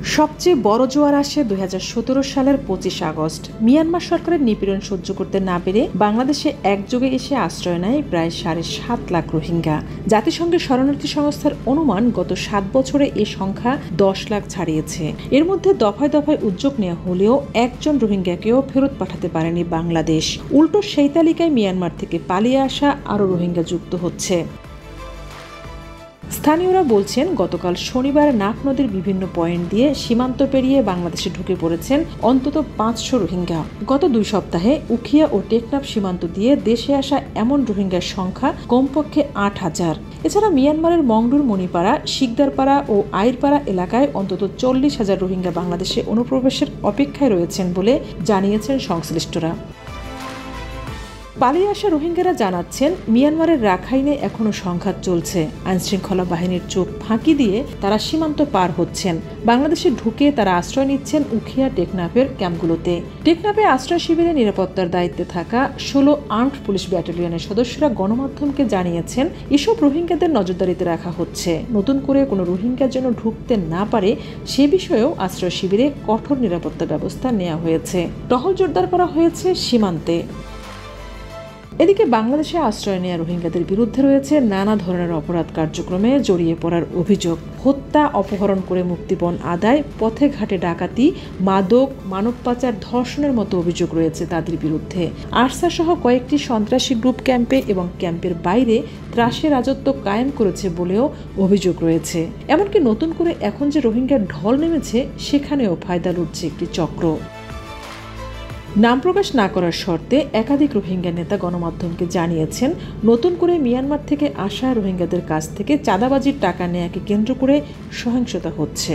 সবচেয়ে বড় জোয়ার আসে 2017 সালের 25 আগস্ট। মিয়ানমার সরকারের নিপীড়ন সহ্য করতে না পেরে বাংলাদেশে একযোগে এসে আশ্রয় নেয় প্রায় 7.5 লাখ রোহিঙ্গা। জাতিসংঘের শরণার্থী সংস্থার অনুমান গত 7 বছরে এ সংখ্যা 10 লাখ ছাড়িয়েছে। এর মধ্যে দফায় দফায় উদ্যোগ নেওয়া হলেও একজন রোহিঙ্গাকেও ফেরত পাঠাতে পারেনি বাংলাদেশ। উল্টো সেই তালিকায় মিয়ানমার থেকে পালিয়ে আসা আরও রোহিঙ্গা যুক্ত হচ্ছে। স্থানীয়রা বলছেন, গতকাল শনিবার নাক নদীর বিভিন্ন পয়েন্ট দিয়ে সীমান্ত পেরিয়ে বাংলাদেশে ঢুকে পড়েছেন অন্তত 500 রোহিঙ্গা। গত 2 সপ্তাহে উখিয়া ও টেকনাফ সীমান্ত দিয়ে দেশে আসা এমন রোহিঙ্গার সংখ্যা কমপক্ষে 8,000। এছাড়া মিয়ানমারের মংডুর, মণিপাড়া, শিকদারপাড়া ও আইরপাড়া এলাকায় অন্তত 40,000 রোহিঙ্গা বাংলাদেশে অনুপ্রবেশের অপেক্ষায় রয়েছেন বলে জানিয়েছেন সংশ্লিষ্টরা। পালিয়ে আসা রোহিঙ্গারা জানাচ্ছেন, মিয়ানমারের রাখাইনে এখনো সংঘাত চলছে। আইনশৃঙ্খলা বাহিনীর চোখ ফাঁকি দিয়ে তারা সীমান্ত পার হচ্ছেন। বাংলাদেশে ঢুকে তারা আশ্রয় নিচ্ছেন উখিয়া, টেকনাফের ক্যাম্পগুলোতে। টেকনাফে আশ্রয় শিবিরে নিরাপত্তার দায়িত্বে থাকা 16 আর্মড পুলিশ ব্যাটালিয়নের সদস্যরা গণমাধ্যমকে জানিয়েছেন, এসব রোহিঙ্গাদের নজরদারিতে রাখা হচ্ছে। নতুন করে কোনো রোহিঙ্গা যেন ঢুকতে না পারে সে বিষয়েও আশ্রয় শিবিরে কঠোর নিরাপত্তা ব্যবস্থা নেওয়া হয়েছে। টহল জোরদার করা হয়েছে সীমান্তে। এদিকে বাংলাদেশে আশ্রয় নেওয়া রোহিঙ্গাদের বিরুদ্ধে রয়েছে নানা ধরনের অপরাধ কার্যক্রমে জড়িয়ে পড়ার অভিযোগ। হত্যা, অপহরণ করে মুক্তিপণ আদায়, পথে ঘাটে ডাকাতি, মাদক, মানব পাচার, ধর্ষণের মতো অভিযোগ রয়েছে তাদের বিরুদ্ধে। আরসা সহ কয়েকটি সন্ত্রাসী গ্রুপ ক্যাম্পে এবং ক্যাম্পের বাইরে ত্রাসের রাজত্ব কায়েম করেছে বলেও অভিযোগ রয়েছে। এমনকি নতুন করে এখন যে রোহিঙ্গার ঢল নেমেছে সেখানেও ফায়দা লুটছে একটি চক্র। নাম প্রকাশ না করার শর্তে একাধিক রোহিঙ্গা নেতা গণমাধ্যমকে জানিয়েছেন, নতুন করে মিয়ানমার থেকে আসা রোহিঙ্গাদের কাছ থেকে চাঁদাবাজির টাকা নেয়াকে কেন্দ্র করে সহিংসতা হচ্ছে।